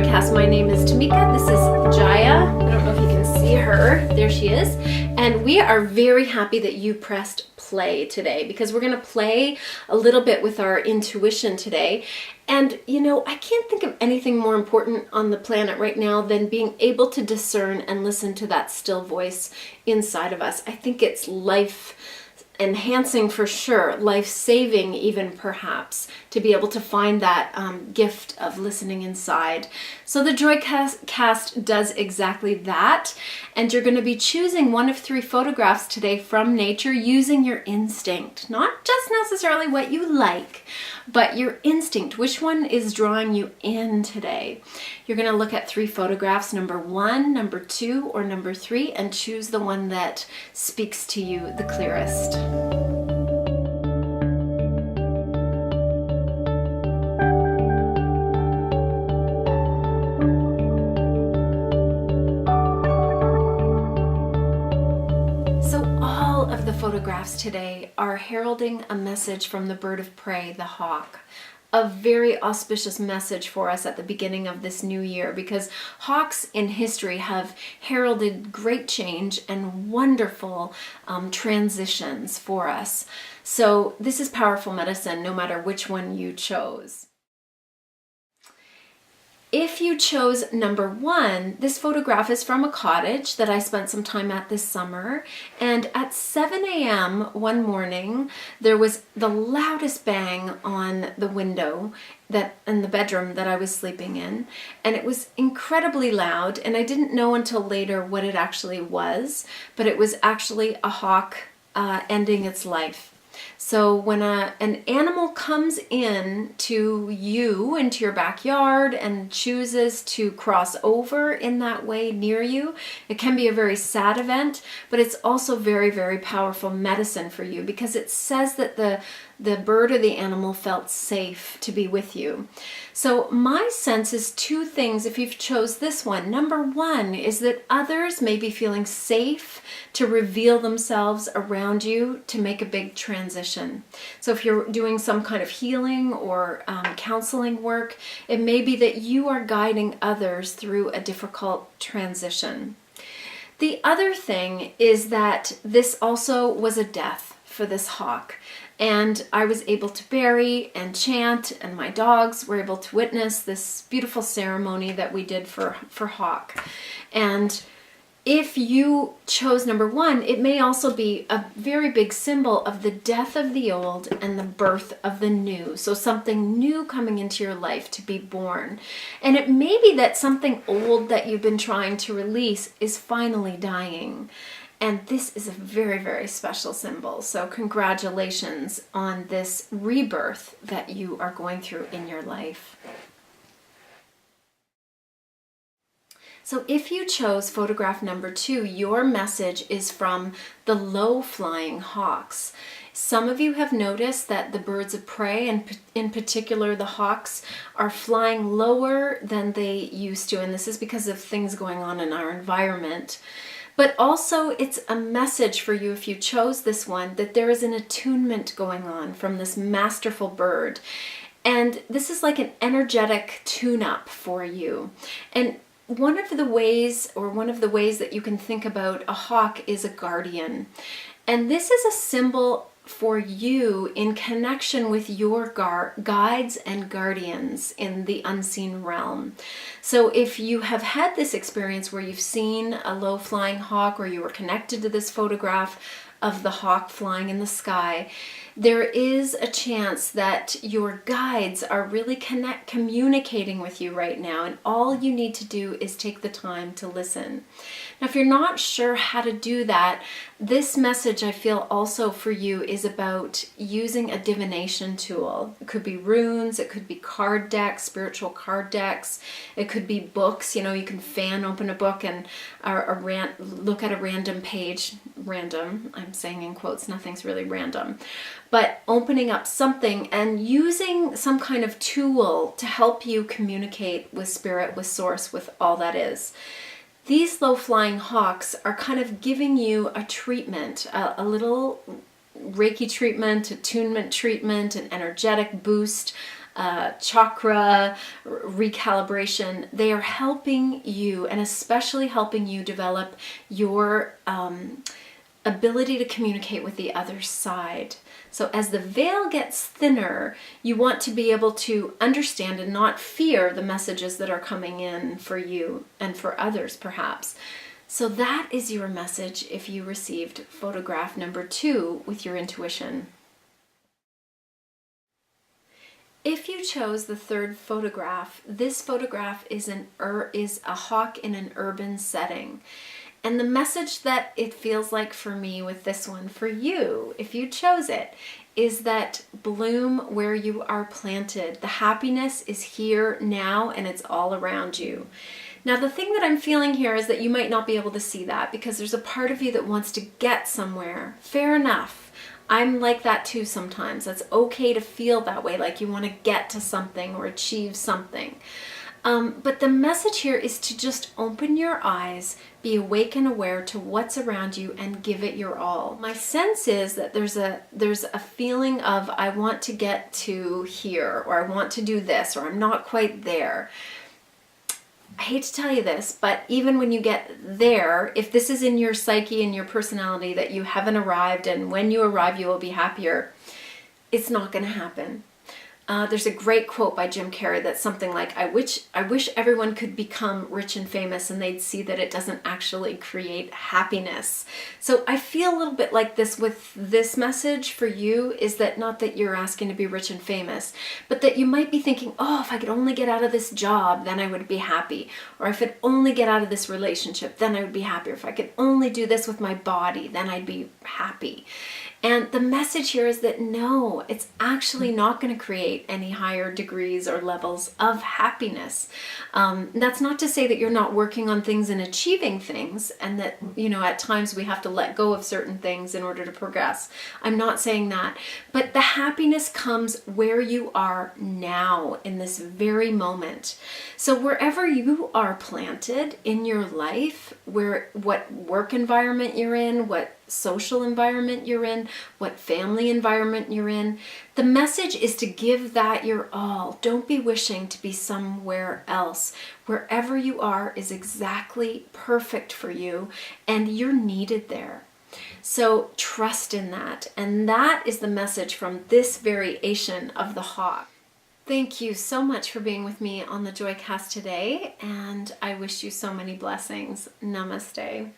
Joycast. My name is Tamika. This is Jaya. I don't know if you can see her. There she is. And we are very happy that you pressed play today because we're going to play a little bit with our intuition today. And you know, I can't think of anything more important on the planet right now than being able to discern and listen to that still voice inside of us. I think it's life enhancing for sure, life-saving even perhaps, to be able to find that gift of listening inside. So the Joycast does exactly that, and you're going to be choosing one of 3 photographs today from nature using your instinct, not just necessarily what you like, but your instinct. Which one is drawing you in today? You're going to look at 3 photographs, number 1, number 2, or number 3, and choose the one that speaks to you the clearest. Photographs today are heralding a message from the bird of prey, the hawk. A very auspicious message for us at the beginning of this new year, because hawks in history have heralded great change and wonderful transitions for us. So this is powerful medicine no matter which one you chose. If you chose number 1, this photograph is from a cottage that I spent some time at this summer, and at 7 a.m. one morning there was the loudest bang on the window that in the bedroom that I was sleeping in, and it was incredibly loud, and I didn't know until later what it actually was, but it was actually a hawk ending its life. So when an animal comes in to you, into your backyard, and chooses to cross over in that way near you, it can be a very sad event, but it's also very, very powerful medicine for you, because it says that the bird or the animal felt safe to be with you. So my sense is 2 things if you've chose this one. Number 1 is that others may be feeling safe to reveal themselves around you to make a big transition. So if you're doing some kind of healing or counseling work, it may be that you are guiding others through a difficult transition. The other thing is that this also was a death for this hawk. And I was able to bury and chant, and my dogs were able to witness this beautiful ceremony that we did for hawk. And if you chose number 1, it may also be a very big symbol of the death of the old and the birth of the new. So something new coming into your life to be born. And it may be that something old that you've been trying to release is finally dying. And this is a very, very special symbol. So congratulations on this rebirth that you are going through in your life. So if you chose photograph number 2, your message is from the low-flying hawks. Some of you have noticed that the birds of prey, and in particular the hawks, are flying lower than they used to. And this is because of things going on in our environment. But also it's a message for you, if you chose this one, that there is an attunement going on from this masterful bird. And this is like an energetic tune-up for you. And one of the ways that you can think about a hawk is a guardian. And this is a symbol for you in connection with your guides and guardians in the unseen realm. So if you have had this experience where you've seen a low-flying hawk, or you were connected to this photograph of the hawk flying in the sky, there is a chance that your guides are really communicating with you right now, and all you need to do is take the time to listen. Now, if you're not sure how to do that, this message, I feel, also for you is about using a divination tool. It could be runes, it could be card decks, spiritual card decks, it could be books. You know, you can fan open a book and look at a random page. Random, I'm saying in quotes, nothing's really random. But opening up something and using some kind of tool to help you communicate with spirit, with source, with all that is. These low-flying hawks are kind of giving you a treatment, a little Reiki treatment, attunement treatment, an energetic boost, chakra recalibration. They are helping you, and especially helping you develop your ability to communicate with the other side. So as the veil gets thinner, you want to be able to understand and not fear the messages that are coming in for you and for others perhaps. So that is your message if you received photograph number 2 with your intuition. If you chose the third photograph, this photograph is a hawk in an urban setting. And the message that it feels like for me with this one, for you, if you chose it, is that bloom where you are planted. The happiness is here now and it's all around you. Now the thing that I'm feeling here is that you might not be able to see that because there's a part of you that wants to get somewhere. Fair enough. I'm like that too sometimes. It's okay to feel that way, like you want to get to something or achieve something. But the message here is to just open your eyes, be awake and aware to what's around you, and give it your all. My sense is that there's a feeling of I want to get to here, or I want to do this, or I'm not quite there. I hate to tell you this, but even when you get there, if this is in your psyche and your personality that you haven't arrived, and when you arrive you will be happier, it's not going to happen. There's a great quote by Jim Carrey that's something like, I wish everyone could become rich and famous and they'd see that it doesn't actually create happiness. So I feel a little bit like this with this message for you, is that not that you're asking to be rich and famous, but that you might be thinking, oh, if I could only get out of this job, then I would be happy. Or if I could only get out of this relationship, then I would be happy. Or if I could only do this with my body, then I'd be happy. And the message here is that no, it's actually not going to create any higher degrees or levels of happiness. That's not to say that you're not working on things and achieving things, and that, you know, at times we have to let go of certain things in order to progress. I'm not saying that. But the happiness comes where you are now, in this very moment. So wherever you are planted in your life, what work environment you're in, what social environment you're in, what family environment you're in, the message is to give that your all. Don't be wishing to be somewhere else. Wherever you are is exactly perfect for you, and you're needed there. So trust in that. And that is the message from this variation of the hawk. Thank you so much for being with me on the Joycast today, and I wish you so many blessings. Namaste.